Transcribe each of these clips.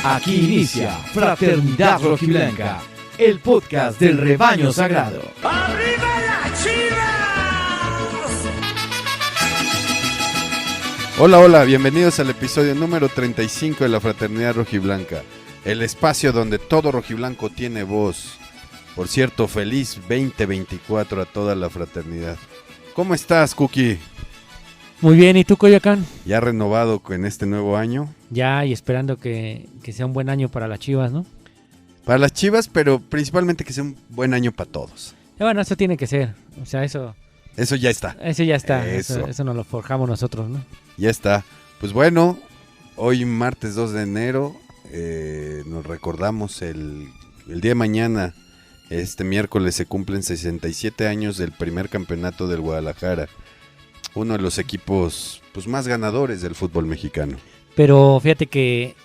Aquí inicia Fraternidad Rojiblanca, el podcast del rebaño sagrado. ¡Arriba las Chivas! Hola, bienvenidos al episodio número 35 de la Fraternidad Rojiblanca, el espacio donde todo rojiblanco tiene voz. Por cierto, feliz 2024 a toda la fraternidad. ¿Cómo estás, Cookie? Muy bien, ¿y tú, Coyoacán? ¿Ya renovado en este nuevo año? Ya, y esperando que sea un buen año para las Chivas, ¿no? Para las Chivas, pero principalmente que sea un buen año para todos. Bueno, eso tiene que ser, o sea, eso Eso ya está. ya está, Eso. eso nos lo forjamos nosotros, ¿no? Ya está. Pues bueno, hoy martes 2 de enero, nos recordamos el día de mañana, este miércoles se cumplen 67 años del primer campeonato del Guadalajara, uno de los equipos pues más ganadores del fútbol mexicano. Pero fíjate que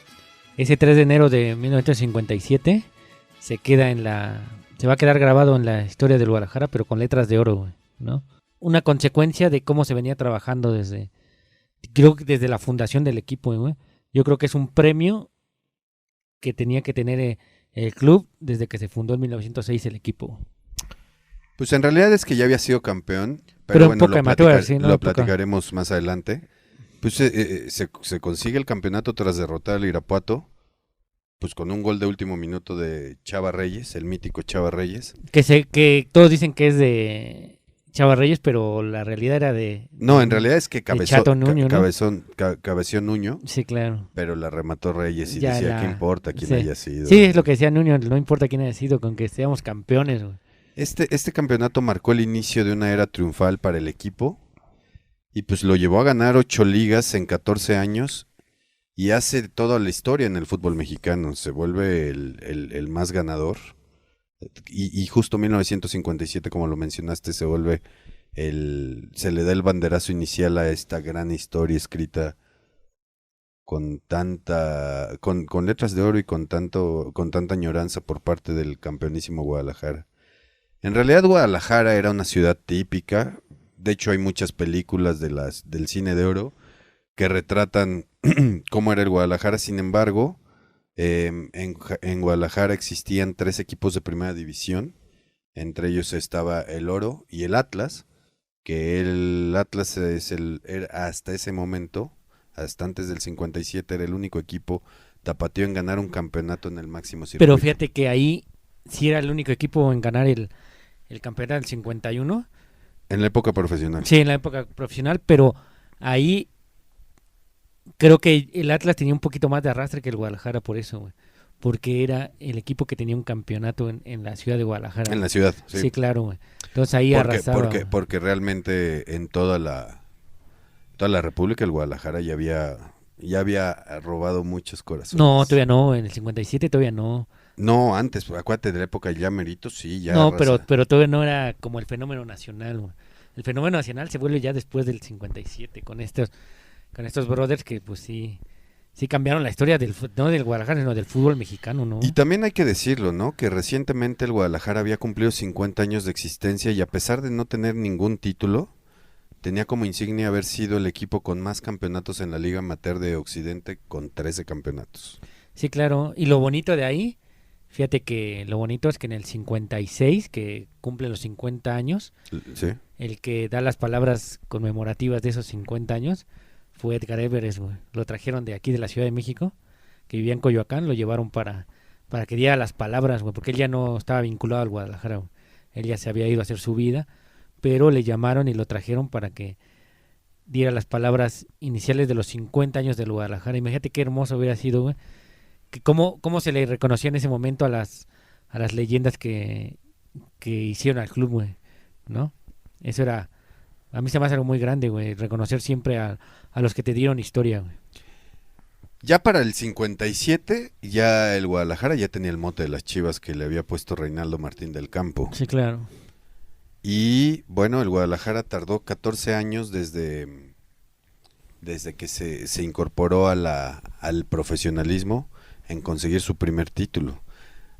ese 3 de enero de 1957 se va a quedar grabado en la historia del Guadalajara, pero con letras de oro, güey, ¿no? Una consecuencia de cómo se venía trabajando creo que desde la fundación del equipo, güey. Yo creo que es un premio que tenía que tener el club desde que se fundó en 1906 el equipo. Pues en realidad es que ya había sido campeón, Pero bueno, en poca amateur, sí, ¿no? lo En poca. platicaremos más adelante. Pues se consigue el campeonato tras derrotar al Irapuato, pues con un gol de último minuto de Chava Reyes, el mítico Chava Reyes. Que todos dicen que es de Chava Reyes, pero la realidad era No, en realidad es que Chato Nuño, ¿no? cabeció Nuño, Sí, claro. pero la remató Reyes y Ya decía, ¿qué importa quién sí. haya sido? Sí, es lo que decía Nuño, no importa quién haya sido, con que seamos campeones, güey. Este campeonato marcó el inicio de una era triunfal para el equipo y pues lo llevó a ganar 8 ligas en 14 años y hace toda la historia en el fútbol mexicano, se vuelve el más ganador y justo 1957, como lo mencionaste, se le da el banderazo inicial a esta gran historia escrita con letras de oro y con tanta añoranza por parte del campeonísimo Guadalajara. En realidad Guadalajara era una ciudad típica, de hecho hay muchas películas del cine de oro que retratan cómo era el Guadalajara. Sin embargo, en Guadalajara existían 3 equipos de primera división, entre ellos estaba el Oro y el Atlas, que el Atlas era hasta ese momento, hasta antes del 57, era el único equipo tapatío en ganar un campeonato en el máximo circuito. Pero fíjate que ahí sí era el único equipo en ganar el campeonato del 51. En la época profesional. Sí, en la época profesional, pero ahí creo que el Atlas tenía un poquito más de arrastre que el Guadalajara por eso, güey. Porque era el equipo que tenía un campeonato en la ciudad de Guadalajara. En la ciudad, sí. Sí, claro, güey. Entonces ahí arrasaba. Porque realmente en toda la República el Guadalajara ya había robado muchos corazones. No, todavía no, en el 57 todavía no. No, antes, acuérdate de la época ya merito, sí, ya. No, raza. pero todavía no era como el fenómeno nacional, güey. El fenómeno nacional se vuelve ya después del 57 con estos brothers que pues sí cambiaron la historia no del Guadalajara, sino del fútbol mexicano, ¿no? Y también hay que decirlo, ¿no? Que recientemente el Guadalajara había cumplido 50 años de existencia y a pesar de no tener ningún título, tenía como insignia haber sido el equipo con más campeonatos en la Liga Amateur de Occidente, con 13 campeonatos. Sí, claro. Y lo bonito de ahí, fíjate que lo bonito es que en el 56, que cumple los 50 años, ¿Sí? el que da las palabras conmemorativas de esos 50 años fue Edgar Everest, güey. Lo trajeron de aquí, de la Ciudad de México, que vivía en Coyoacán, lo llevaron para que diera las palabras, güey, porque él ya no estaba vinculado al Guadalajara, güey. Él ya se había ido a hacer su vida, pero le llamaron y lo trajeron para que diera las palabras iniciales de los 50 años del Guadalajara. Imagínate qué hermoso hubiera sido, güey. Que cómo se le reconocía en ese momento a las leyendas que hicieron al club, güey, ¿no? Eso era, a mí se me hace algo muy grande, güey, reconocer siempre a los que te dieron historia, güey. Ya para el 57, ya el Guadalajara ya tenía el mote de las Chivas que le había puesto Reinaldo Martín del Campo. Sí, claro. Y bueno, el Guadalajara tardó 14 años desde que se incorporó al profesionalismo en conseguir su primer título.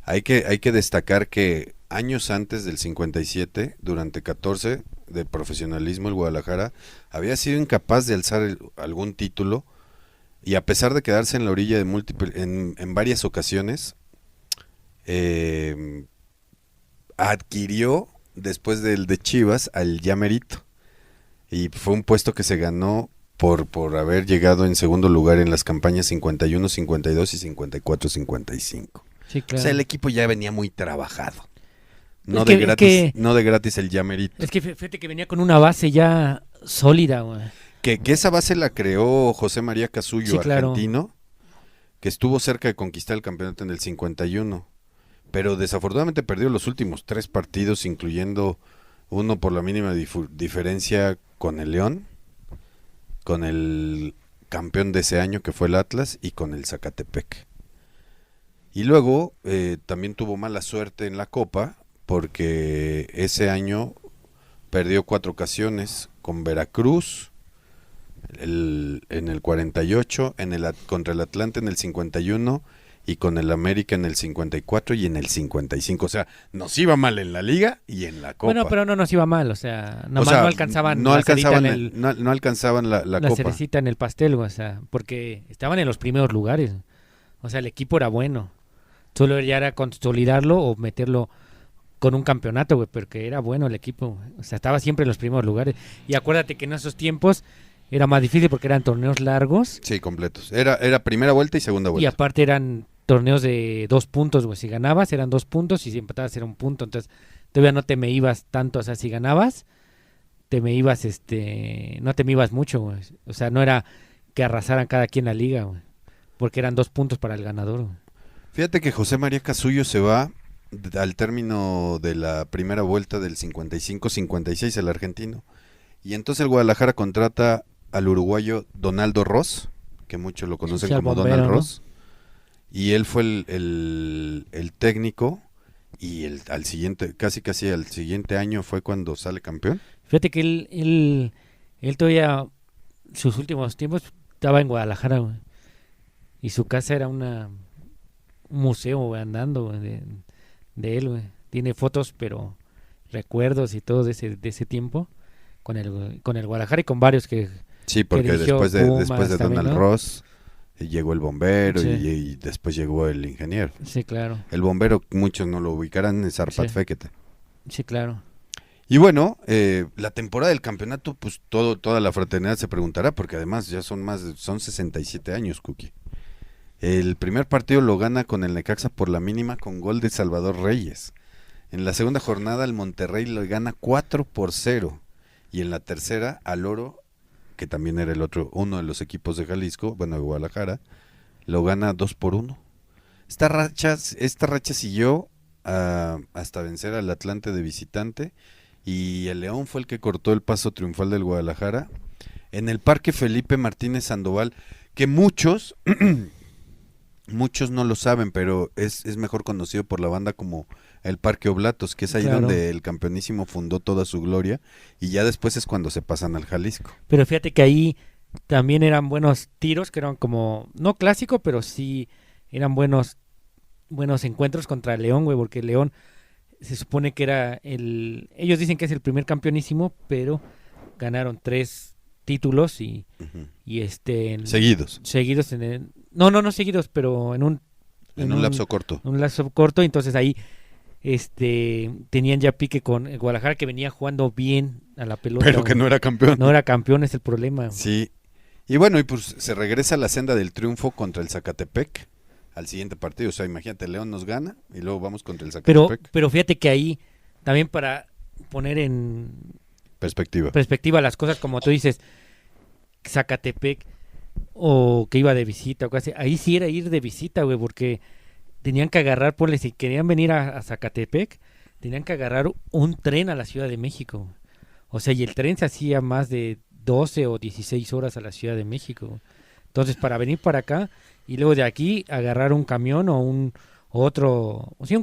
Hay que destacar que años antes del 57, durante 14 de profesionalismo, el Guadalajara había sido incapaz de alzar algún título Y a pesar de quedarse en la orilla de en varias ocasiones, adquirió después del de Chivas al ya merito. Y fue un puesto que se ganó por haber llegado en segundo lugar en las campañas 51, 52 y 54, 55. Sí, O claro. sea, el equipo ya venía muy trabajado. No Es de que- es gratis, que- no de gratis el ya merito. Es que fíjate que venía con una base ya sólida, güey. Que esa base la creó José María Casullo, Sí, claro. argentino, que estuvo cerca de conquistar el campeonato en el 51, pero desafortunadamente perdió los últimos 3 partidos, incluyendo uno por la mínima diferencia con el León, con el campeón de ese año que fue el Atlas y con el Zacatepec. Y luego también tuvo mala suerte en la Copa, porque ese año perdió 4 ocasiones con Veracruz, en el 48, contra el Atlante en el 51 y con el América en el 54 y en el 55. O sea, nos iba mal en la liga y en la Copa. Bueno, pero no nos iba mal, o sea, O sea, no alcanzaban no la alcanzaban, cerita en no alcanzaban la la Copa. cerecita en el pastel, güey, o sea, porque estaban en los primeros lugares. O sea, el equipo era bueno. Solo ya era consolidarlo o meterlo con un campeonato, güey, porque era bueno el equipo, güey. O sea, estaba siempre en los primeros lugares. Y acuérdate que en esos tiempos era más difícil porque eran torneos largos Sí, completos. Era primera vuelta y segunda y vuelta. aparte eran torneos de 2 puntos, güey. Si ganabas eran 2 puntos y si empatabas era 1 punto. Entonces, todavía no te me ibas tanto, o sea, si ganabas, te me ibas, no te me ibas mucho, güey. O sea, no era que arrasaran cada quien la liga, güey. Porque eran 2 puntos para el ganador, güey. Fíjate que José María Casullo se va al término de la primera vuelta del 55-56, el argentino. Y entonces el Guadalajara contrata al uruguayo Donaldo Ross, que muchos lo conocen Sí, al como bombero, Donald ¿no? Ross. Y él fue el técnico y al siguiente, casi al siguiente año fue cuando sale campeón. Fíjate que él todavía, sus últimos tiempos, estaba en Guadalajara, güey. Y su casa era un museo, güey, andando, güey, de él, güey. Tiene fotos, pero recuerdos y todo de ese tiempo con el Guadalajara y con varios que... Sí, porque dirigió después de Pumas Donald también, ¿no? Ross llegó el bombero Sí. y después llegó el ingeniero. Sí, claro. El bombero, muchos no lo ubicarán, es Arpad Sí. Fekete. Sí, claro. Y bueno, la temporada del campeonato, pues toda la fraternidad se preguntará, porque además ya son 67 años, Cookie. El primer partido lo gana con el Necaxa por la mínima con gol de Salvador Reyes. En la segunda jornada el Monterrey lo gana 4-0. Y en la tercera al Oro, que también era uno de los equipos de Jalisco, bueno, de Guadalajara, lo gana 2-1. Esta racha siguió hasta vencer al Atlante de visitante, y el León fue el que cortó el paso triunfal del Guadalajara en el Parque Felipe Martínez Sandoval, que muchos no lo saben, pero es mejor conocido por la banda como el Parque Oblatos, que es ahí Claro. donde el campeonísimo fundó toda su gloria, y ya después es cuando se pasan al Jalisco. Pero fíjate que ahí también eran buenos tiros, que eran como, no clásico, pero sí eran buenos encuentros contra León, güey, porque León se supone que era ellos dicen que es el primer campeonísimo, pero ganaron 3 títulos y Seguidos, seguidos no seguidos, pero en un lapso corto. un lapso corto, entonces ahí tenían ya pique con el Guadalajara, que venía jugando bien a la pelota, Pero que güey. no era campeón. No era campeón, es el problema, güey. Sí. Y bueno, y pues se regresa a la senda del triunfo contra el Zacatepec al siguiente partido. O sea, imagínate, León nos gana y luego vamos contra el Zacatepec. Pero fíjate que ahí también, para poner en Perspectiva. perspectiva las cosas, como tú dices, Zacatepec o que iba de visita o casi, ahí sí era ir de visita, güey, porque tenían que agarrar, ponle, si querían venir a Zacatepec, tenían que agarrar un tren a la Ciudad de México, güey. O sea, y el tren se hacía más de 12 o 16 horas a la Ciudad de México, güey. Entonces, para venir para acá y luego de aquí agarrar un camión o un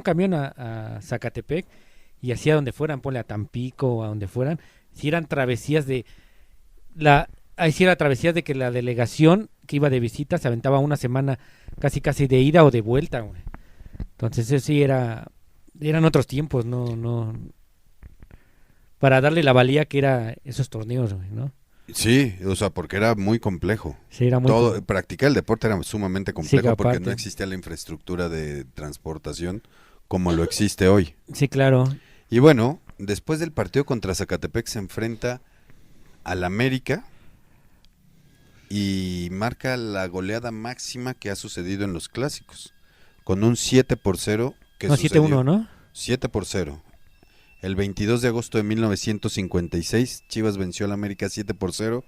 camión a Zacatepec, y así a donde fueran, ponle a Tampico o a donde fueran, si eran travesías ahí sí era travesías de que la delegación que iba de visita se aventaba una semana casi de ida o de vuelta, güey. Entonces eso sí eran otros tiempos, no para darle la valía que era esos torneos, güey, ¿no? Sí, o sea, porque era muy complejo. Sí, era muy... Practicar el deporte era sumamente complejo que porque aparte. no existía la infraestructura de transportación como lo existe hoy. Sí, claro. Y bueno, después del partido contra Zacatepec se enfrenta al América y marca la goleada máxima que ha sucedido en los clásicos, con un 7-0 que No, sucedió. 7-1, ¿no? 7-0. El 22 de agosto de 1956, Chivas venció al América 7-0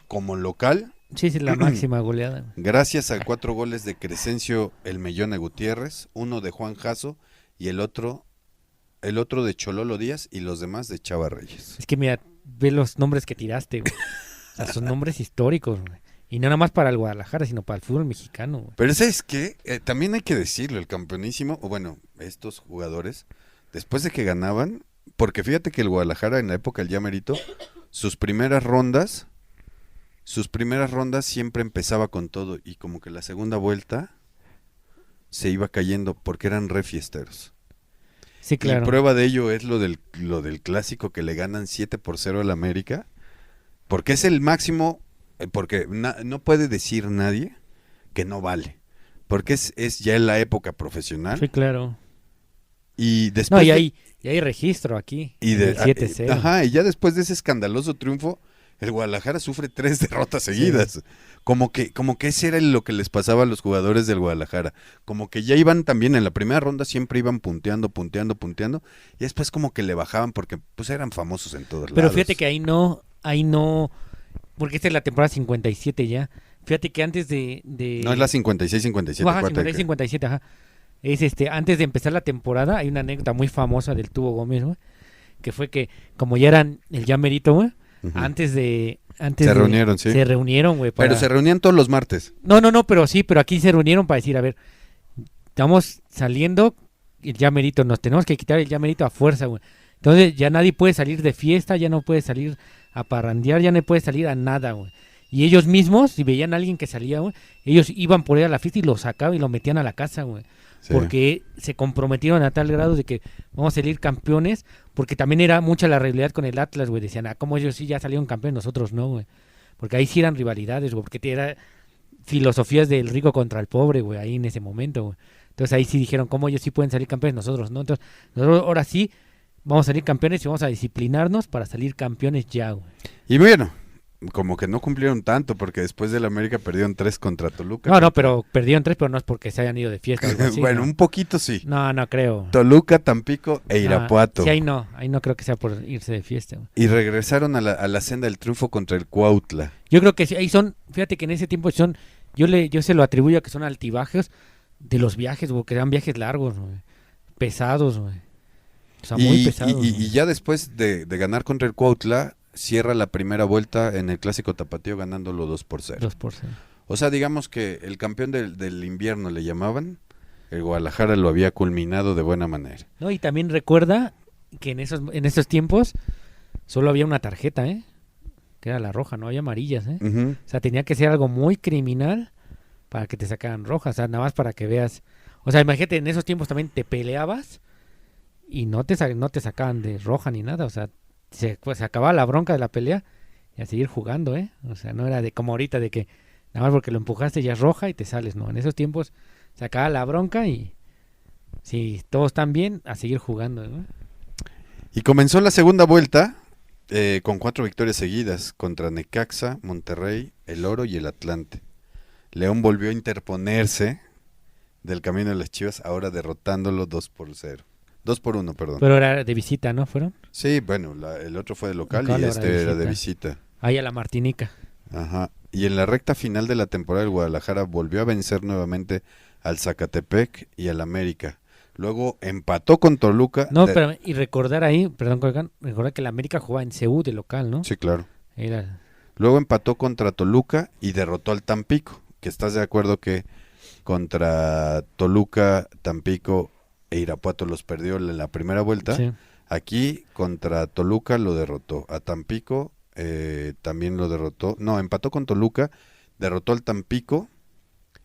como local, Sí, sí, la máxima goleada. gracias a 4 goles de Crescencio El Mellone Gutiérrez, uno de Juan Jasso y el otro de Chololo Díaz y los demás de Chava Reyes. Es que mira, ve los nombres que tiraste, güey. O sea, son nombres históricos, güey. Y no nada más para el Guadalajara, sino para el fútbol mexicano, güey. Pero ¿sabes qué? También hay que decirlo, el campeonísimo, o bueno, estos jugadores, después de que ganaban, porque fíjate que el Guadalajara en la época del Llamerito, sus primeras rondas siempre empezaba con todo y como que la segunda vuelta se iba cayendo porque eran re fiesteros. Sí, claro. Y prueba de ello es lo del clásico que le ganan 7-0 al América, porque es el máximo, porque no puede decir nadie que no vale, porque es ya en la época profesional. Sí, claro. Y después No, y hay registro aquí. y en el 7-0. ajá, y ya después de ese escandaloso triunfo, el Guadalajara sufre 3 derrotas seguidas. Sí. Como que ese era lo que les pasaba a los jugadores del Guadalajara. Como que ya iban también en la primera ronda, siempre iban punteando, y después como que le bajaban porque pues eran famosos en todos lados. Pero fíjate que ahí no, porque esta es la temporada 57 ya. Fíjate que antes de... No, es la 56-57. Ajá, 56-57, ajá. Es antes de empezar la temporada, hay una anécdota muy famosa del Tubo Gómez, güey, que fue que como ya eran el Llamerito, güey, Uh-huh. reunieron, sí. Se reunieron, güey. Pero se reunían todos los martes. No, pero aquí se reunieron para decir, a ver, estamos saliendo el Llamerito, nos tenemos que quitar el Llamerito a fuerza, güey. Entonces ya nadie puede salir de fiesta, ya no puede salir a parrandear, ya no puede salir a nada, güey. Y ellos mismos, si veían a alguien que salía, güey, ellos iban por ahí a la fiesta y lo sacaban y lo metían a la casa, güey. Sí. Porque se comprometieron a tal grado de que vamos a salir campeones, porque también era mucha la rivalidad con el Atlas, güey. Decían, como ellos sí ya salieron campeones, nosotros no, güey. Porque ahí sí eran rivalidades, güey, porque era filosofías del rico contra el pobre, güey, ahí en ese momento, güey. Entonces ahí sí dijeron, ¿cómo ellos sí pueden salir campeones, nosotros no? Entonces nosotros ahora sí vamos a salir campeones y vamos a disciplinarnos para salir campeones ya, güey. Y bueno, como que no cumplieron tanto, porque después del América perdieron 3 contra Toluca. No, pero perdieron 3, pero no es porque se hayan ido de fiesta o algo así. Bueno, ¿no? Un poquito sí. No creo. Toluca, Tampico e Irapuato. Sí, ahí no creo que sea por irse de fiesta. Güey. Y regresaron a la senda del triunfo contra el Cuautla. Yo creo que sí, ahí son, fíjate que en ese tiempo yo se lo atribuyo a que son altibajes de los viajes, güey, que eran viajes largos, güey, pesados, güey. O sea, muy pesados. Y ya después de ganar contra el Cuautla, cierra la primera vuelta en el Clásico Tapatío ganándolo 2-0. 2-0. O sea, digamos que el campeón del invierno le llamaban, el Guadalajara lo había culminado de buena manera. No, y también recuerda que en esos tiempos solo había una tarjeta, que era la roja, no había amarillas, Uh-huh. O sea, tenía que ser algo muy criminal para que te sacaran rojas, o sea, nada más para que veas. O sea, imagínate, en esos tiempos también te peleabas y no te sacaban de roja ni nada, o sea, se acababa la bronca de la pelea y a seguir jugando, O sea, no era de como ahorita de que nada más porque lo empujaste ya es roja y te sales, no. En esos tiempos se acababa la bronca y si todos están bien, a seguir jugando, ¿no? Y comenzó la segunda vuelta con 4 victorias seguidas contra Necaxa, Monterrey, El Oro y el Atlante. León volvió a interponerse del camino de las Chivas, ahora derrotándolo 2-0. 2-1, perdón. Pero era de visita, ¿no? ¿Fueron? Sí, bueno, el otro fue de local y este era de visita. Ahí a la Martinica. Ajá. Y en la recta final de la temporada el Guadalajara volvió a vencer nuevamente al Zacatepec y al América. Luego empató con Toluca. No, pero y recordar ahí, perdón, recordar que el América jugaba en CU de local, ¿no? Sí, claro. Era... Luego empató contra Toluca y derrotó al Tampico. Que estás de acuerdo que contra Toluca, Tampico e Irapuato los perdió en la primera vuelta. Sí. Aquí contra Toluca lo derrotó. A Tampico también lo derrotó. No, empató con Toluca, derrotó al Tampico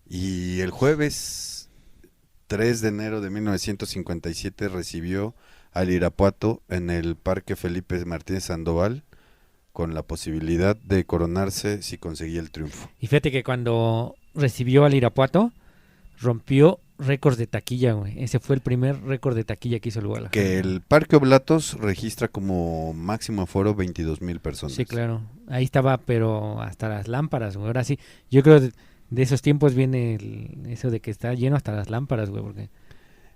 y el jueves 3 de enero de 1957 recibió al Irapuato en el Parque Felipe Martínez Sandoval con la posibilidad de coronarse si conseguía el triunfo. Y fíjate que cuando recibió al Irapuato, rompió récords de taquilla, güey. Ese fue el primer récord de taquilla que hizo el Guadalajara. Que el Parque Oblatos registra como máximo aforo 22,000 personas. Sí, claro. Ahí estaba, pero hasta las lámparas, güey. Ahora sí, yo creo de esos tiempos viene eso de que está lleno hasta las lámparas, güey, porque...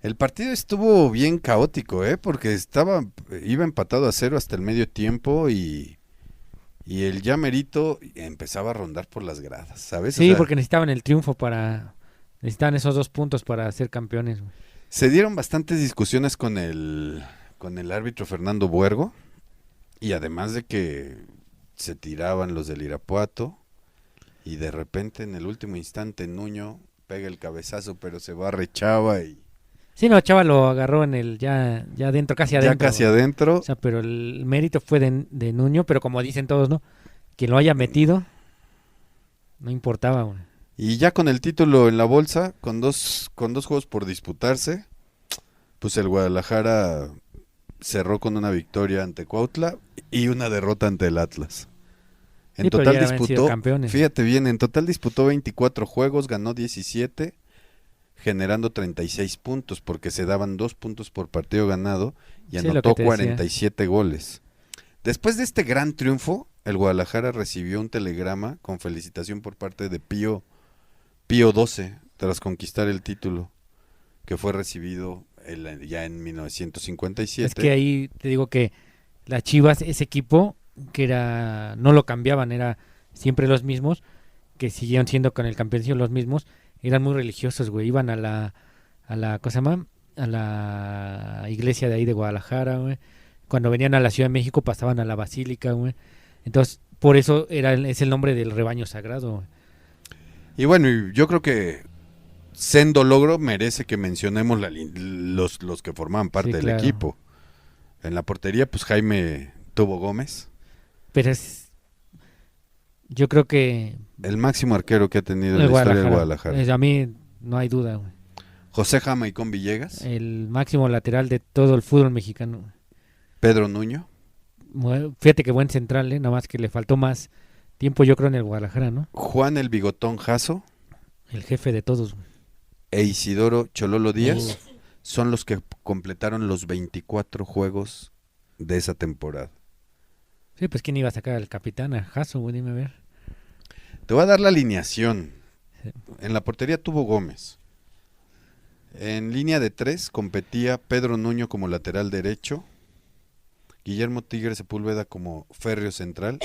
El partido estuvo bien caótico, porque iba empatado a 0 hasta el medio tiempo y el ya merito empezaba a rondar por las gradas, ¿sabes? Sí, O sea, porque necesitaban el triunfo necesitaban esos 2 puntos para ser campeones, güey. se dieron bastantes discusiones con el árbitro Fernando Buergo y además de que se tiraban los del Irapuato y de repente en el último instante Nuño pega el cabezazo pero se barre Chava y Sí, no, Chava lo agarró en el ya adentro, casi adentro. ya casi güey. adentro. O sea, pero el mérito fue de Nuño, pero como dicen todos, ¿no? Quien lo haya metido, no importaba, güey. Y ya con el título en la bolsa, con dos juegos por disputarse, pues el Guadalajara cerró con una victoria ante Cuautla y una derrota ante el Atlas. En Sí, pero total ya habían sido disputó, campeones. fíjate bien, en total disputó 24 juegos, ganó 17, generando 36 puntos, porque se daban 2 puntos por partido ganado y Sí, lo anotó que te decía. 47 goles. Después de este gran triunfo, el Guadalajara recibió un telegrama con felicitación por parte de Pío XII tras conquistar el título, que fue recibido ya en 1957. Es que ahí te digo que las Chivas, ese equipo que no lo cambiaban, era siempre los mismos, que siguieron siendo con el campeonato los mismos, eran muy religiosos, güey, iban a la ¿cómo se llama? A la iglesia de ahí de Guadalajara, güey. Cuando venían a la Ciudad de México pasaban a la basílica, güey. Entonces, por eso es el nombre del rebaño sagrado, güey. Y bueno, yo creo que sendo logro merece que mencionemos los que formaban parte Sí, del claro. equipo. En la portería, pues Jaime Tubo Gómez, Pero yo creo que el máximo arquero que ha tenido en el la historia del Guadalajara. a mí no hay duda, güey. José Jamaicón Villegas, El máximo lateral de todo el fútbol mexicano, güey. Pedro Nuño, Fíjate que buen central, nada más que le faltó más tiempo, yo creo, en el Guadalajara, ¿no? Juan el Bigotón Jasso El jefe de todos, güey. e Isidoro Chololo Díaz son los que completaron los 24 juegos de esa temporada. Sí, pues ¿quién iba a sacar al capitán? A Jasso, güey, dime a ver. Te voy a dar la alineación. Sí. En la portería tuvo Gómez. En línea de 3 competía Pedro Nuño como lateral derecho, Guillermo Tigre Sepúlveda como férreo central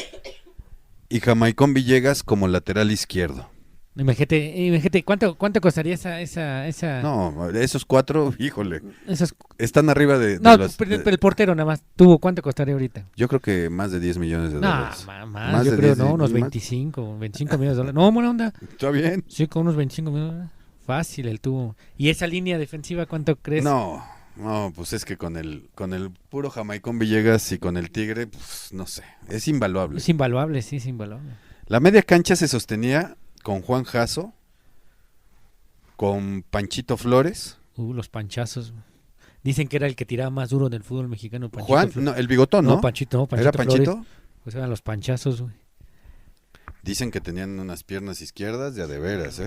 y Jamaicón Villegas como lateral izquierdo. Imagínate, ¿cuánto costaría esa No, esos 4, híjole, esos están arriba de No, los... pero el portero nada más ¿cuánto costaría ahorita? Yo creo que más de 10 millones de No, dólares. más, yo de creo, 10, no, unos más. 25 millones de dólares. No, buena onda. ¿Está bien? Sí, con unos 25 millones de dólares. Fácil el tubo. ¿Y esa línea defensiva cuánto crees? No, pues es que con el puro Jamaicón Villegas y con el Tigre, pues no sé, es invaluable. Es invaluable, sí, es invaluable. La media cancha se sostenía con Juan Jasso, con Panchito Flores, Los panchazos. Dicen que era el que tiraba más duro del fútbol mexicano. Panchito Juan, Flores. no, el Bigotón, ¿no? Panchito ¿Era Flores. Panchito? Pues eran los panchazos, güey. Dicen que tenían unas piernas izquierdas de a de veras,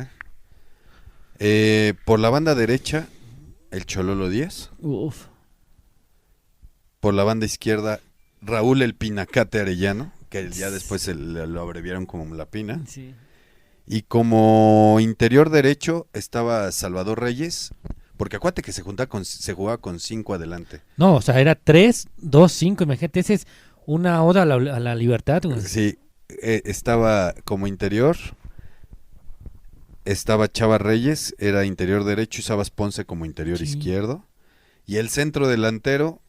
por la banda derecha, el Chololo Díaz. Uf. Por la banda izquierda, Raúl el Pinacate Arellano, que ya después lo abreviaron como La Pina. Sí. Y como interior derecho estaba Salvador Reyes, porque acuérdate que se jugaba con 5 adelante. No, o sea, era 3, 2, 5, imagínate, esa es una oda a la libertad, güey. Sí, estaba como interior, estaba Chava Reyes, era interior derecho, y Sabas Ponce como interior Sí. izquierdo. Y el centro delantero,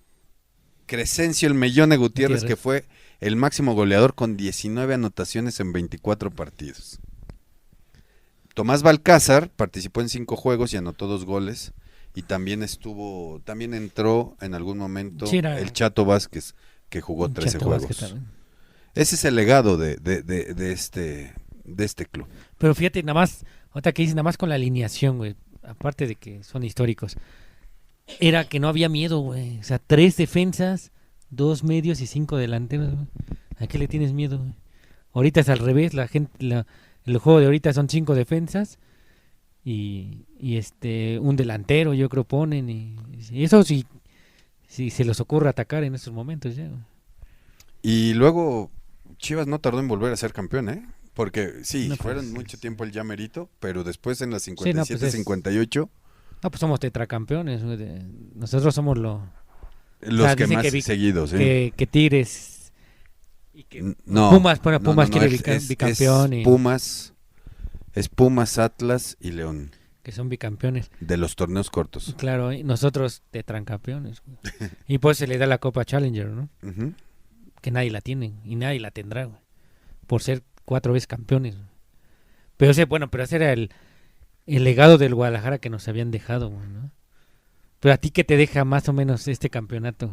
Crescencio el Mellone Gutiérrez, que fue el máximo goleador con 19 anotaciones en 24 partidos. Tomás Balcázar participó en 5 juegos y anotó 2 goles. Y también entró en algún momento Sí, era el Chato Vázquez, que jugó 13 Chato juegos. Vázquez también. Ese es el legado de este club. Pero fíjate, nada más, ahorita que dices, nada más con la alineación, güey, aparte de que son históricos, era que no había miedo, güey. O sea, 3 defensas, 2 medios y 5 delanteros, güey. ¿A qué le tienes miedo, güey? Ahorita es al revés, el juego de ahorita son 5 defensas y un delantero, yo creo ponen y eso sí, si se les ocurre atacar en estos momentos ya, güey. Y luego Chivas no tardó en volver a ser campeón, ¿eh? Porque sí, No, fueron pues, mucho tiempo el ya merito, pero después en las Sí, no, 57, pues 58, No, pues somos tetracampeones, güey, nosotros somos los sea, que dicen más que seguidos, ¿sí? que Tigres y que No, Pumas, bueno, no, Pumas no, quiere es bicampeón y Pumas, Atlas y León, que son bicampeones. de los torneos cortos. Claro, y nosotros tetracampeones, güey. Y pues se le da la Copa Challenger, ¿no? Ujú. Que nadie la tiene y nadie la tendrá, güey, por ser 4 veces campeones, güey. Pero ese era el legado del Guadalajara que nos habían dejado, güey, ¿no? Pero a ti, ¿qué te deja más o menos este campeonato?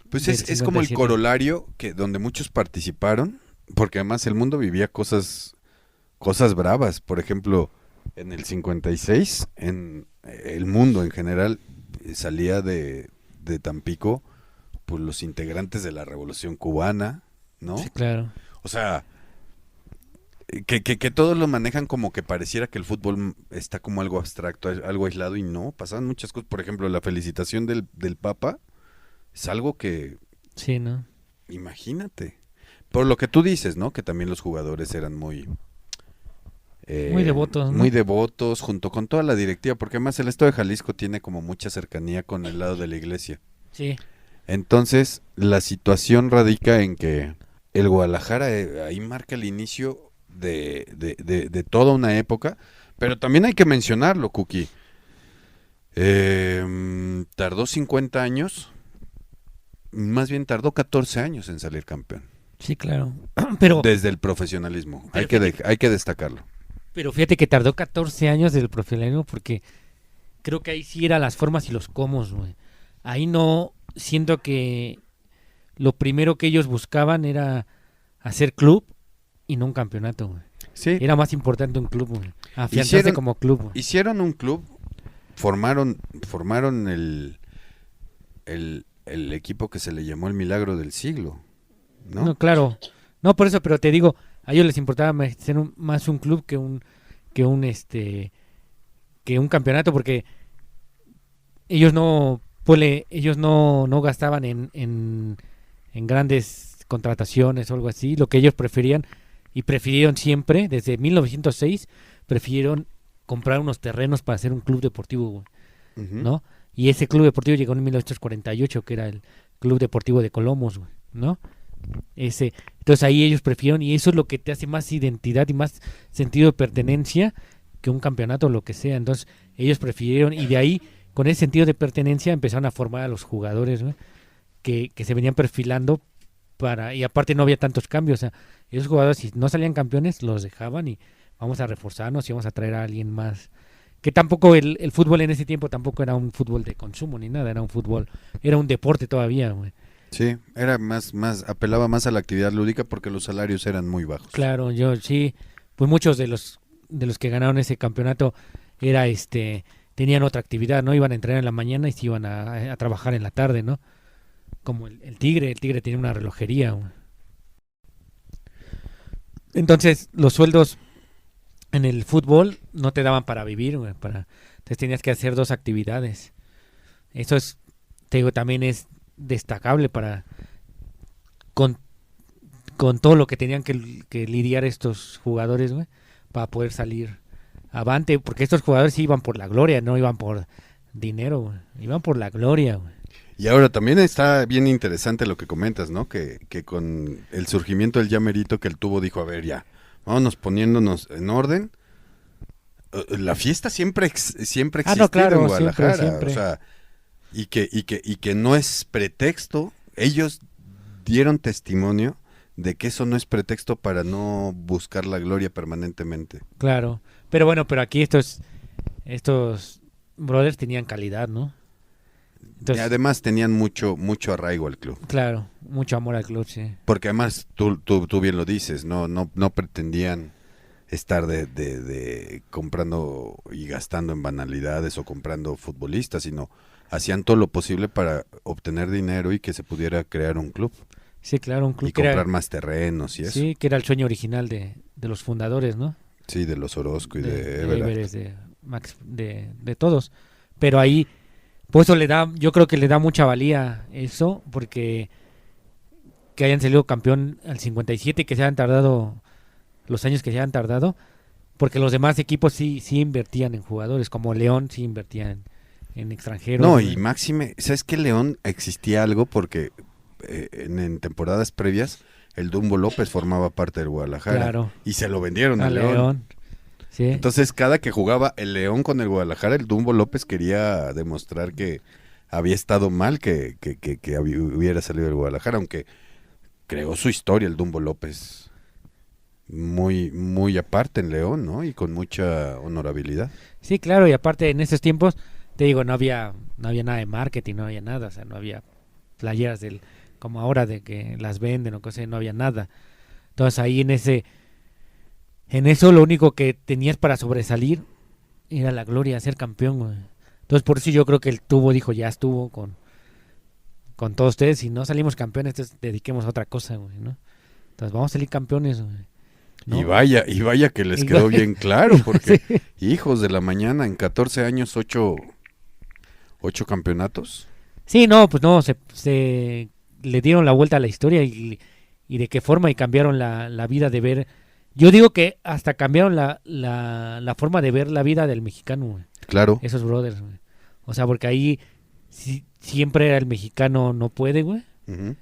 Pues Del es como el 57. corolario que donde muchos participaron, porque además el mundo vivía cosas bravas. Por ejemplo, en el 56, en el mundo en general salía de Tampico, pues los integrantes de la Revolución Cubana, ¿no? Sí, claro. O sea, que todos lo manejan como que pareciera que el fútbol está como algo abstracto, algo aislado, y no, pasaban muchas cosas. Por ejemplo, la felicitación del Papa es algo que, Sí, ¿no? imagínate. Por lo que tú dices, ¿no? Que también los jugadores eran muy Muy devotos, ¿no? muy devotos, junto con toda la directiva, porque además el estado de Jalisco tiene como mucha cercanía con el lado de la iglesia. Sí. Entonces, la situación radica en que el Guadalajara ahí marca el inicio de toda una época, pero también hay que mencionarlo, Cookie. Tardó 50 años, más bien tardó 14 años en salir campeón, Sí, claro. Pero desde el profesionalismo. Pero Hay que destacarlo. fíjate que tardó 14 años del profesionalismo porque creo que ahí sí eran las formas y los cómo, güey. Ahí no siento que lo primero que ellos buscaban era hacer club y no un campeonato, güey. Sí, Era más importante un club, güey. Afianzarse Hicieron- como club, güey. hicieron un club, formaron el equipo que se le llamó el Milagro del Siglo, ¿no? No, claro. No, por eso, pero te digo, a ellos les importaba ser más un club que un campeonato, porque ellos no gastaban en grandes contrataciones o algo así. Lo que ellos prefirieron siempre, desde 1906, prefirieron comprar unos terrenos para hacer un club deportivo, güey, Ujú. ¿no? Y ese club deportivo llegó en 1948, que era el Club Deportivo de Colomos, güey, ¿no? Entonces ahí ellos prefirieron, y eso es lo que te hace más identidad y más sentido de pertenencia que un campeonato o lo que sea. Entonces ellos prefirieron, y de ahí, con ese sentido de pertenencia, empezaron a formar a los jugadores, güey, que se venían perfilando y aparte no había tantos cambios. O sea, esos jugadores, si no salían campeones, los dejaban y vamos a reforzarnos y vamos a traer a alguien más. Que tampoco el fútbol en ese tiempo tampoco era un fútbol de consumo ni nada, era un deporte todavía, güey. Sí, era apelaba más a la actividad lúdica porque los salarios eran muy bajos. Claro, yo sí, pues muchos de los que ganaron ese campeonato tenían otra actividad, ¿no? Iban a entrenar en la mañana y se iban a trabajar en la tarde, ¿no? Como el Tigre tenía una relojería, güey. Entonces, los sueldos en el fútbol no te daban para vivir, güey, entonces tenías que hacer 2 actividades. Eso te digo, también es destacable con todo lo que tenían que lidiar estos jugadores, güey, para poder salir avante, porque estos jugadores sí iban por la gloria, no iban por dinero, güey, iban por la gloria, güey. Y ahora también está bien interesante lo que comentas, ¿no? Que con el surgimiento del Yamerito que el tubo dijo, a ver, ya, vámonos poniéndonos en orden. La fiesta siempre existió no, claro, en Guadalajara, siempre. o sea, y que no es pretexto. Ellos dieron testimonio de que eso no es pretexto para no buscar la gloria permanentemente. Claro, pero aquí estos brothers tenían calidad, ¿no? Y Entonces, además tenían mucho arraigo al club. claro, mucho amor al club, sí. Porque además, tú bien lo dices, no pretendían estar de comprando y gastando en banalidades o comprando futbolistas, sino hacían todo lo posible para obtener dinero y que se pudiera crear un club. Sí, claro, un club y que comprar era, más terrenos y eso. sí, que era el sueño original de los fundadores, ¿no? Sí, de los Orozco y de De Everard. Everest, de Max, de todos. Pero ahí, pues eso yo creo que le da mucha valía eso, porque que hayan salido campeón al 57 y que se hayan tardado los años que se hayan tardado, porque los demás equipos sí invertían en jugadores, como León sí invertía en extranjeros. No, y máxime, ¿sabes qué? León existía algo porque en temporadas previas el Dumbo López formaba parte del Guadalajara. Claro. Y se lo vendieron a A León. León. Sí. Entonces, cada que jugaba el León con el Guadalajara, el Dumbo López quería demostrar que había estado mal que hubiera salido del Guadalajara, aunque creó su historia el Dumbo López muy, muy aparte en León, ¿no? Y con mucha honorabilidad. Sí, claro, y aparte en esos tiempos, te digo, no había nada de marketing, no había nada, o sea, no había playeras como ahora de que las venden o cosas, no había nada. Entonces ahí en eso lo único que tenías para sobresalir era la gloria, ser campeón, güey. Entonces por eso yo creo que el tubo dijo, ya estuvo con todos ustedes, si no salimos campeones, entonces dediquemos a otra cosa, güey, ¿no? Entonces vamos a salir campeones, güey, ¿no? Y vaya que les quedó bien claro, porque hijos de la mañana, en 14 años, 8 campeonatos. Sí, no, pues no, se le dieron la vuelta a la historia y de qué forma y cambiaron la vida de ver. Yo digo que hasta cambiaron la forma de ver la vida del mexicano, güey. Claro. Esos brothers, güey. O sea, porque ahí siempre era el mexicano no puede, güey. Uh-huh.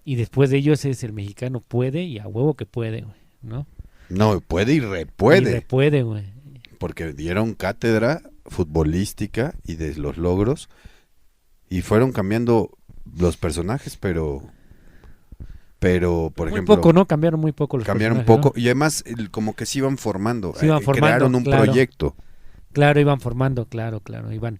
Y después de ellos es el mexicano puede y a huevo que puede, güey, ¿no? No, puede y repuede. Y repuede, güey. Porque dieron cátedra futbolística y de los logros y fueron cambiando los personajes, pero por Muy ejemplo, poco, ¿no? Cambiaron muy poco los cambiaron personajes, poco ¿no? y además como que se iban formando, Se iban formando, crearon un claro. proyecto. Claro, iban formando, claro, iban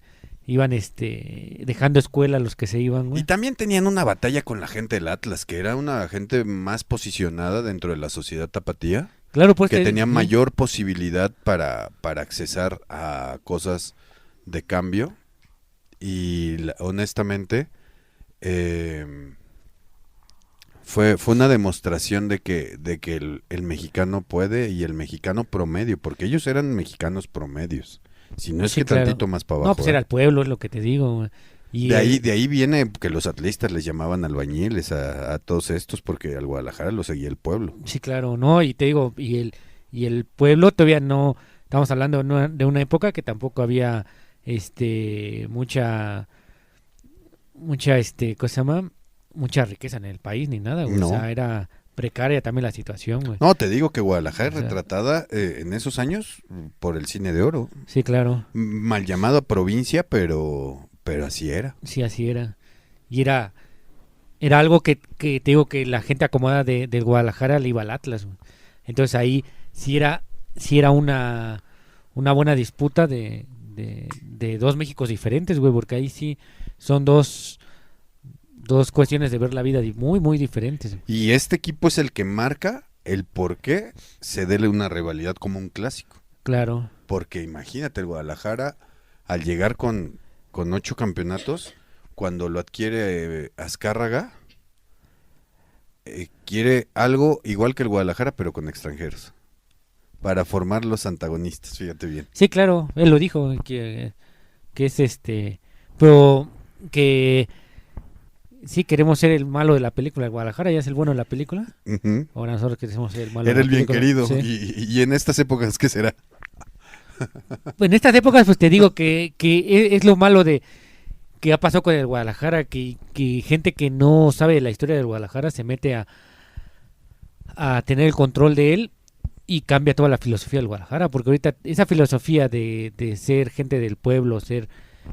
dejando escuela los que se iban, güey. Y también tenían una batalla con la gente del Atlas, que era una gente más posicionada dentro de la sociedad tapatía, Claro, pues que tenía sí. mayor posibilidad para accesar a cosas de cambio y honestamente fue una demostración de que el mexicano puede y el mexicano promedio, porque ellos eran mexicanos promedios, si no es Sí, que claro. tantito más para abajo. No, pues era el pueblo, es lo que te digo, güey. Y De ahí viene que los atlistas les llamaban albañiles a todos estos, porque al Guadalajara lo seguía el pueblo. sí, claro, no, y te digo, y el pueblo todavía no, estamos hablando de una época que tampoco había mucha ¿cómo se llama? Mucha riqueza en el país ni nada, güey. No. O sea, era precaria también la situación, güey. No, te digo que Guadalajara es O sea, retratada en esos años por el Cine de Oro. Sí, claro. Mal llamado provincia, pero así era. Sí, así era. Y era algo que te digo que la gente acomodada del Guadalajara le iba al Atlas, güey. Entonces ahí sí era una buena disputa de dos Méxicos diferentes, güey, porque ahí sí son dos cuestiones de ver la vida muy, muy diferentes. Y este equipo es el que marca el por qué se dele una rivalidad como un clásico. Claro. Porque imagínate, el Guadalajara, al llegar con 8 campeonatos, cuando lo adquiere Azcárraga, quiere algo igual que el Guadalajara, pero con extranjeros, para formar los antagonistas, fíjate bien. Sí, claro, él lo dijo, que es pero que sí queremos ser el malo de la película. Guadalajara ya es el bueno de la película. Uh-huh. Ahora nosotros queremos ser el malo Era de el la bien película. querido. Sí. Y en estas épocas, ¿qué será? Pues en estas épocas, pues te digo que es lo malo de que ha pasado con el Guadalajara, que gente que no sabe de la historia del Guadalajara se mete a tener el control de él y cambia toda la filosofía del Guadalajara, porque ahorita esa filosofía de ser gente del pueblo, ser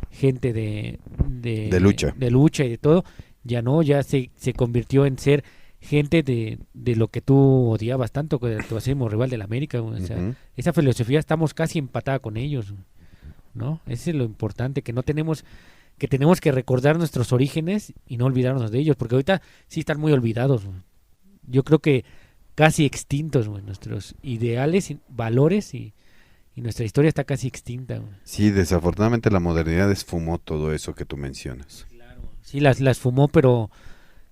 gente de lucha y de todo, ya no, ya se convirtió en ser gente de lo que tú odiabas tanto, que tu acérrimo rival del América, güey. O sea, Uh-huh. esa filosofía estamos casi empatada con ellos, güey, ¿no? Ese es lo importante, que tenemos que recordar nuestros orígenes y no olvidarnos de ellos, porque ahorita sí están muy olvidados, güey. Yo creo que casi extintos, güey, nuestros ideales, valores y nuestra historia está casi extinta, güey. Sí, desafortunadamente la modernidad esfumó todo eso que tú mencionas. Sí, las fumó, pero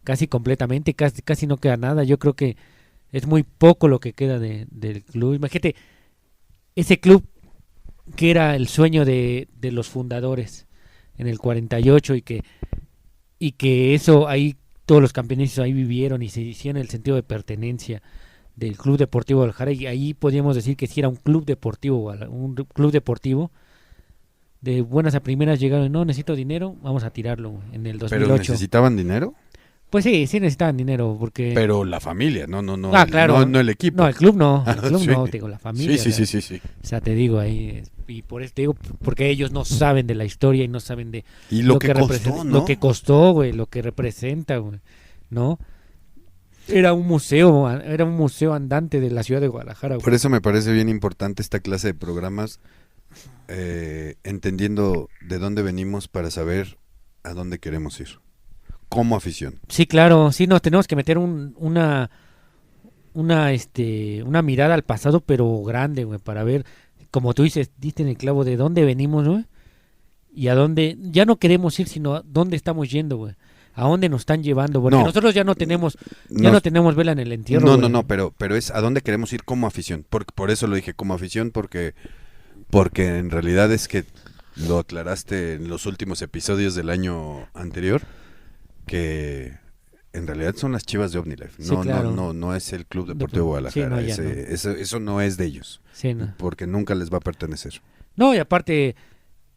casi completamente, casi no queda nada. Yo creo que es muy poco lo que queda del club. Imagínate, ese club que era el sueño de los fundadores en el 48 y que eso ahí, todos los campeones ahí vivieron y se hicieron el sentido de pertenencia del Club Deportivo Guadalajara, y ahí podríamos decir que sí era un club deportivo, de buenas a primeras llegaron, no, necesito dinero, vamos a tirarlo en el 2008. ¿Pero necesitaban dinero? Pues sí necesitaban dinero, porque... Pero la familia, no, claro. no el equipo. No, el club no, Sí. no, te digo, la familia. Sí. O sea, te digo ahí, y por eso te digo, porque ellos no saben de la historia y no saben de Y lo que costó, representa, ¿no? lo que costó, güey, lo que representa, güey, ¿no? Era un museo andante de la ciudad de Guadalajara, güey. Por eso me parece bien importante esta clase de programas, entendiendo de dónde venimos para saber a dónde queremos ir, como afición. Sí, claro, sí, nos tenemos que meter una mirada al pasado, pero grande, güey, para ver, como tú dices, diste en el clavo de dónde venimos, güey, y a dónde, ya no queremos ir, sino a dónde estamos yendo, güey, a dónde nos están llevando, porque nosotros ya no tenemos vela en el entierro. No, pero es a dónde queremos ir como afición, por eso lo dije como afición, porque en realidad es que lo aclaraste en los últimos episodios del año anterior, que en realidad son las Chivas de OmniLife. Sí, claro. No es el Club Deportivo Guadalajara. Sí, Eso no es de ellos. Sí, no. Porque nunca les va a pertenecer. No, y aparte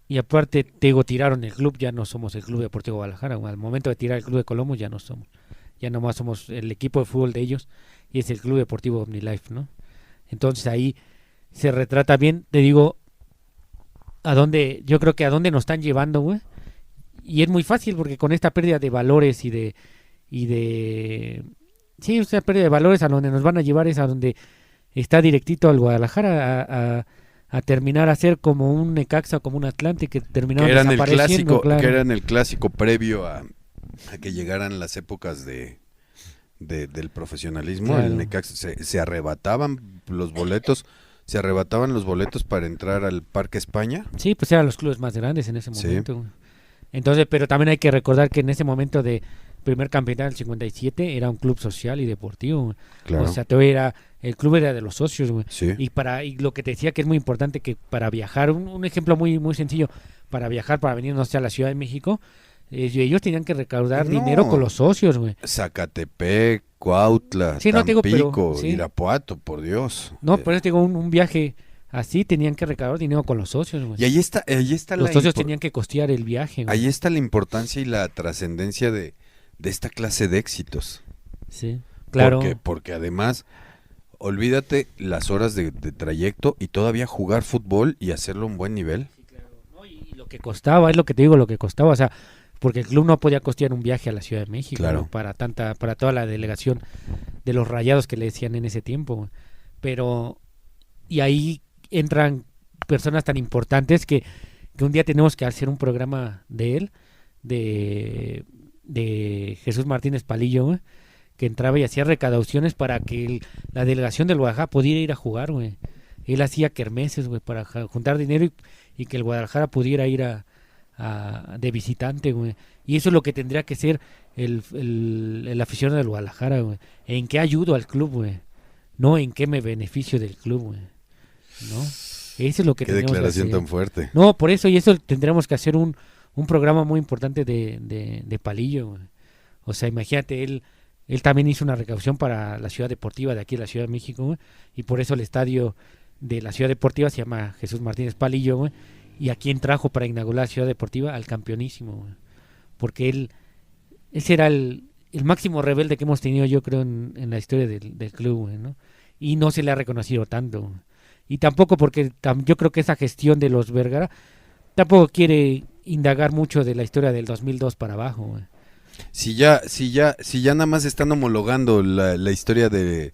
te digo, tiraron el club, ya no somos el Club Deportivo Guadalajara. Al momento de tirar el Club de Colomos ya no somos. Ya nomás somos el equipo de fútbol de ellos y es el Club Deportivo OmniLife, ¿no? Entonces ahí se retrata bien, te digo, yo creo que a dónde nos están llevando, güey. Y es muy fácil porque con esta pérdida de valores sí, o sea, pérdida de valores, a donde nos van a llevar es a donde está directito al Guadalajara a terminar a ser como un Necaxa, como un Atlante, que terminaron desapareciendo. Que eran el clásico previo a que llegaran las épocas del profesionalismo. Claro. El Necaxa se arrebataban los boletos para entrar al Parque España. Sí, pues eran los clubes más grandes en ese momento. Sí. Entonces, pero también hay que recordar que en ese momento de primer campeonato del 57 era un club social y deportivo. Claro. O sea, el club era de los socios, güey. Sí. Y lo que te decía que es muy importante, que para viajar, un ejemplo muy muy sencillo, para viajar, para venir, no sé, a la Ciudad de México, ellos tenían que recaudar dinero con los socios, güey. Zacatepec, Cuautla, Sí, Tampico, sí. Irapuato, por Dios. No, por eso te digo, un viaje así tenían que recaudar dinero con los socios, güey. Y ahí está Los socios tenían que costear el viaje, güey. Ahí está la importancia y la trascendencia de esta clase de éxitos. Sí, claro. Porque además, olvídate las horas de trayecto y todavía jugar fútbol y hacerlo a un buen nivel. Sí, claro. No, y lo que costaba, es lo que te digo, lo que costaba, o sea, porque el club no podía costear un viaje a la Ciudad de México, Claro. ¿no? para toda la delegación de los Rayados que le decían en ese tiempo, güey. Pero, y ahí entran personas tan importantes que un día tenemos que hacer un programa de él, de Jesús Martínez Palillo, güey, que entraba y hacía recaudaciones para que la delegación del Guadalajara pudiera ir a jugar, güey. Él hacía kermeses, güey, para juntar dinero y que el Guadalajara pudiera ir de visitante, güey. Y eso es lo que tendría que ser el aficionado del Guadalajara, güey. ¿En qué ayudo al club, güey? No en qué me beneficio del club, güey. ¿No? Eso es lo que Qué tenemos que declaración hacer. tan fuerte. No, por eso, y eso tendremos que hacer un programa muy importante de Palillo, güey. O sea, imagínate, él también hizo una recaudación para la ciudad deportiva de aquí, la Ciudad de México, güey. Y por eso el estadio de la ciudad deportiva se llama Jesús Martínez Palillo, güey. Y a quién trajo para inaugurar la ciudad deportiva, al campeonísimo, güey. Porque ese era el máximo rebelde que hemos tenido, yo creo, en la historia del club, güey, ¿no? Y no se le ha reconocido tanto, güey. Y tampoco porque yo creo que esa gestión de los Vergara tampoco quiere indagar mucho de la historia del 2002 para abajo, güey. Si ya nada más están homologando la historia de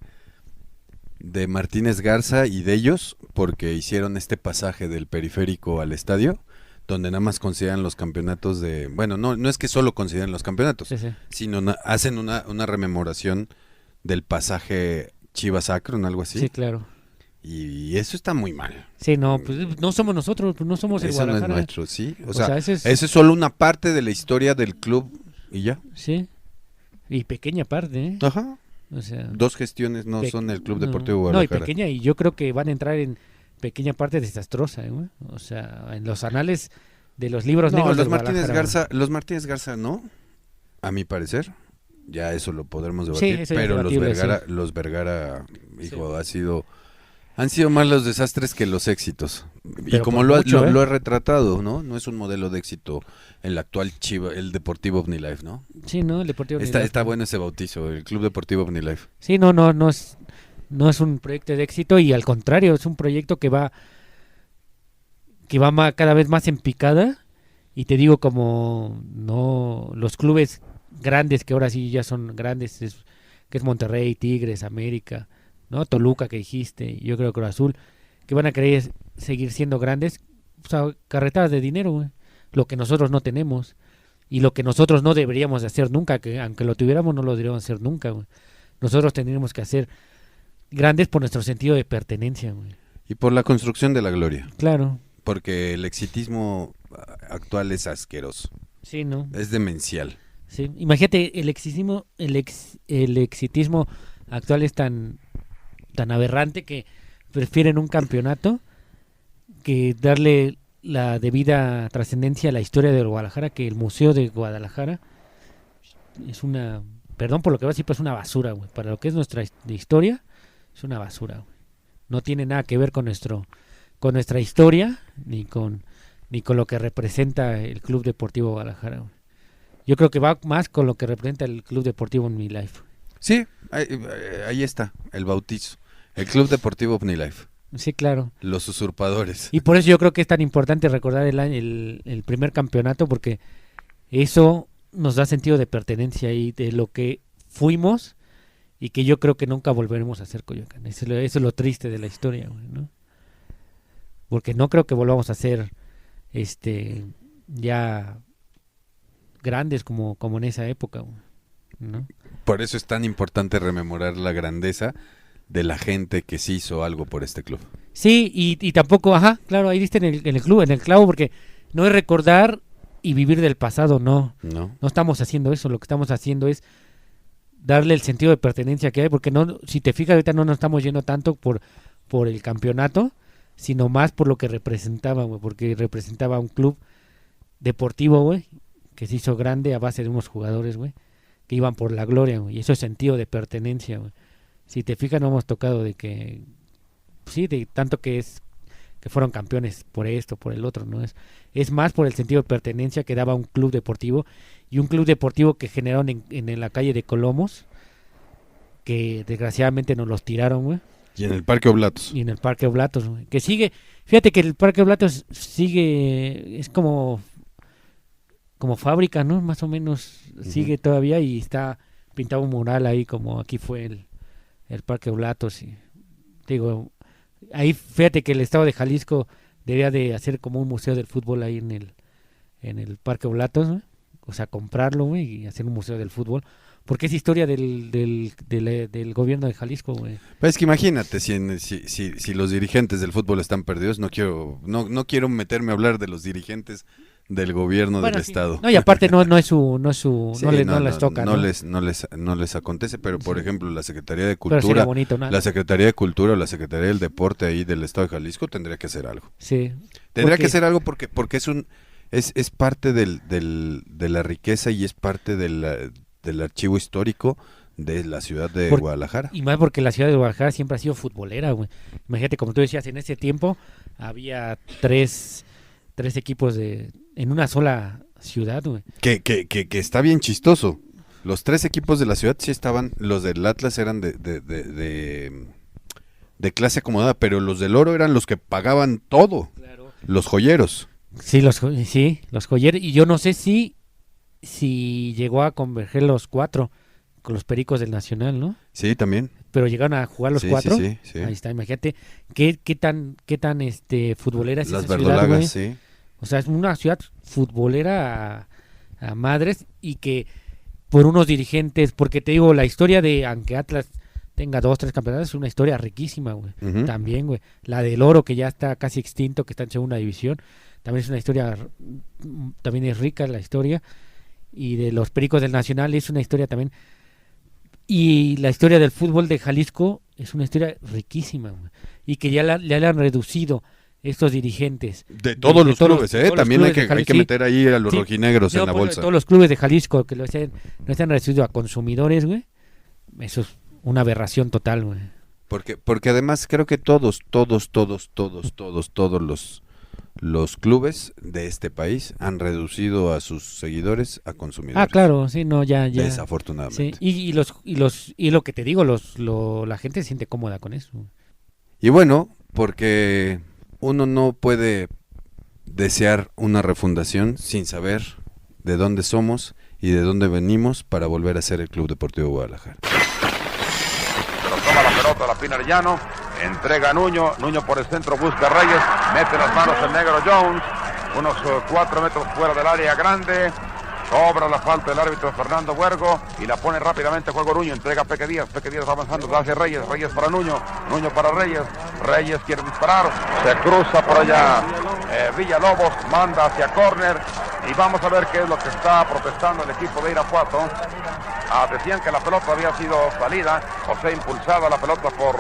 Martínez Garza y de ellos, porque hicieron este pasaje del periférico al estadio, donde nada más consideran los campeonatos bueno, no es que solo consideren los campeonatos, Sí. sino hacen una rememoración del pasaje Chivas Akron, algo así. Sí, claro. Y eso está muy mal. Sí, no, pues no somos nosotros, pues no somos el Eso no es Guadalajara. nuestro, sí. O O sea, sea, ese es- esa es solo una parte de la historia del club y ya. Sí. Y pequeña parte, ¿eh? Ajá. O sea, 2 gestiones no son el Club Deportivo no, y Guadalajara. pequeña, y yo creo que van a entrar en pequeña parte desastrosa, güey. O sea, en los anales de los libros No, negros los del Martínez Guadalajara, Garza, no, a mi parecer. Ya eso lo podremos Sí, debatir, eso ya es pero debatible, los Vergara, hijo, Sí. han sido más los desastres que los éxitos. Y Pero como por lo mucho, ¿eh? he retratado, ¿no? No es un modelo de éxito el actual el Deportivo OmniLife, ¿no? güey. Sí, ¿no? El Deportivo Está bueno ese bautizo, el Club Deportivo OmniLife. Sí, no es un proyecto de éxito y al contrario, es un proyecto que va cada vez más en picada y te digo como no los clubes grandes que ahora sí ya son grandes que es Monterrey, Tigres, América, ¿no? Toluca que dijiste, yo creo que Cruz Azul que van a querer seguir siendo grandes, o sea, carretadas de dinero, güey. Lo que nosotros no tenemos y lo que nosotros no deberíamos de hacer nunca, que aunque lo tuviéramos no lo deberíamos hacer nunca, güey. Nosotros tendríamos que hacer grandes por nuestro sentido de pertenencia, güey. Y por la construcción de la gloria, Claro, porque el exitismo actual es asqueroso, sí, ¿no? es demencial. Sí. Imagínate, el exitismo actual es tan aberrante que prefieren un campeonato que darle la debida trascendencia a la historia de Guadalajara, que el Museo de Guadalajara es una, perdón por lo que voy a decir, pero es una basura, güey. Para lo que es nuestra historia, es una basura, güey. No tiene nada que ver con nuestra historia, ni con lo que representa el Club Deportivo Guadalajara, güey. Yo creo que va más con lo que representa el Club Deportivo OmniLife. Sí, ahí está, el bautizo. El Club Deportivo OmniLife. Sí, claro. Los usurpadores. Y por eso yo creo que es tan importante recordar el primer campeonato, porque eso nos da sentido de pertenencia y de lo que fuimos y que yo creo que nunca volveremos a hacer Coyoacán. Eso es lo triste de la historia, güey, ¿no? Porque no creo que volvamos a ser ya grandes como en esa época, güey, ¿no? Por eso es tan importante rememorar la grandeza de la gente que sí hizo algo por este club. Sí, y tampoco, ajá, claro, ahí diste en el club, en el clavo, porque no es recordar y vivir del pasado, no estamos haciendo eso, lo que estamos haciendo es darle el sentido de pertenencia que hay, porque no, si te fijas ahorita no nos estamos yendo tanto por el campeonato, sino más por lo que representaba, güey, porque representaba un club deportivo, güey, que se hizo grande a base de unos jugadores, güey, que iban por la gloria, güey, y eso es sentido de pertenencia, güey. Si te fijas no hemos tocado de que sí, de tanto que fueron campeones por esto, por el otro, ¿no? Es más por el sentido de pertenencia que daba un club deportivo, y un club deportivo que generaron en la calle de Colomos, que desgraciadamente nos los tiraron, güey. Y en el Parque Oblatos. Y en el Parque Oblatos, güey, que sigue, fíjate que el Parque Oblatos sigue, es como fábrica, ¿no? Más o menos sigue todavía y está pintado un mural ahí como aquí fue el Parque Oblatos. Y digo, ahí fíjate que el estado de Jalisco debería de hacer como un museo del fútbol ahí en el Parque Oblatos, ¿no? O sea, comprarlo, güey, y hacer un museo del fútbol, porque es historia del gobierno de Jalisco, güey. Pues es que imagínate, si los dirigentes del fútbol están perdidos, no quiero meterme a hablar de los dirigentes del gobierno Bueno, del sí. estado. No, y aparte no es su Sí, no les toca, no ¿no? les acontece, pero por Sí. ejemplo la Secretaría de Pero sería Cultura, bonito, ¿no? la Secretaría de Cultura o la Secretaría del Deporte ahí del estado de Jalisco tendría que hacer algo. Sí. Tendría Porque- que hacer algo porque es parte de la riqueza y es parte del archivo histórico de la ciudad de Guadalajara. Y más porque la ciudad de Guadalajara siempre ha sido futbolera, güey. Imagínate, como tú decías, en ese tiempo había tres equipos en una sola ciudad, güey. Que está bien chistoso. Los 3 equipos de la ciudad sí estaban, los del Atlas eran de clase acomodada, pero los del Oro eran los que pagaban todo, los joyeros. Sí, los joyeros. Y yo no sé si llegó a converger los 4 con los Pericos del Nacional, ¿no? Sí, también. Pero llegaron a jugar los Sí, 4. sí. Ahí está, imagínate qué tan futbolera es Las esa ciudad, güey. verdolagas, sí. O sea, es una ciudad futbolera a madres y que por unos dirigentes, porque te digo, la historia de, aunque Atlas tenga 2, 3 campeonatos, es una historia riquísima, güey. Ujú. También, güey. La del Oro, que ya está casi extinto, que está en segunda división, también es una historia, también es rica la historia. Y de los Pericos del Nacional es una historia también Y la historia del fútbol de Jalisco es una historia riquísima, güey. Y que ya le han reducido estos dirigentes. De todos los clubes, todos los también clubes hay que meter ahí a los sí, rojinegros en la pues, bolsa. todos los clubes de Jalisco que los han reducido a consumidores, güey. Eso es una aberración total, güey. Porque además creo que todos los clubes de este país han reducido a sus seguidores a consumidores. Ah, claro, sí, no, ya. Desafortunadamente. Sí, y lo que te digo, la gente se siente cómoda con eso. Y bueno, porque uno no puede desear una refundación sin saber de dónde somos y de dónde venimos para volver a ser el Club Deportivo Guadalajara. Pero toma la pelota la Pina Arellano, entrega a Nuño por el centro busca a Reyes, mete las manos el negro Jones, unos 4 metros fuera del área grande, cobra la falta del árbitro Fernando Huergo y la pone rápidamente a juego Nuño, entrega a Peque Díaz va avanzando hacia Reyes para Nuño para Reyes quiere disparar, se cruza por allá Villalobos, manda hacia córner y vamos a ver qué es lo que está protestando el equipo de Irapuato. Decían que la pelota había sido salida o sea impulsada la pelota por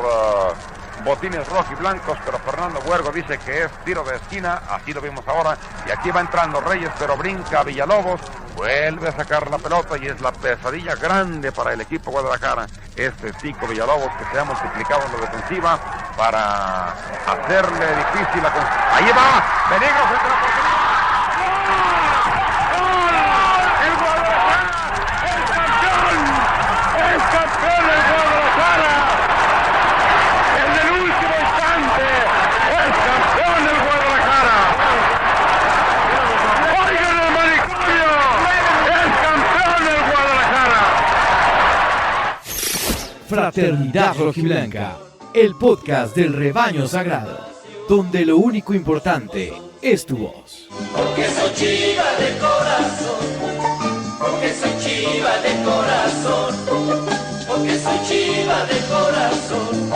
botines rojiblancos, pero Fernando Huergo dice que es tiro de esquina, así lo vimos ahora, y aquí va entrando Reyes, pero brinca Villalobos, vuelve a sacar la pelota y es la pesadilla grande para el equipo Guadalajara, este Tico Villalobos que se ha multiplicado en la defensiva para hacerle difícil ahí va, peligro frente a la portería. Fraternidad Rojiblanca, el podcast del rebaño sagrado, donde lo único importante es tu voz. Porque soy chiva de corazón, porque soy chiva de corazón, porque soy chiva de corazón,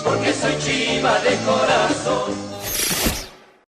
porque soy chiva de corazón.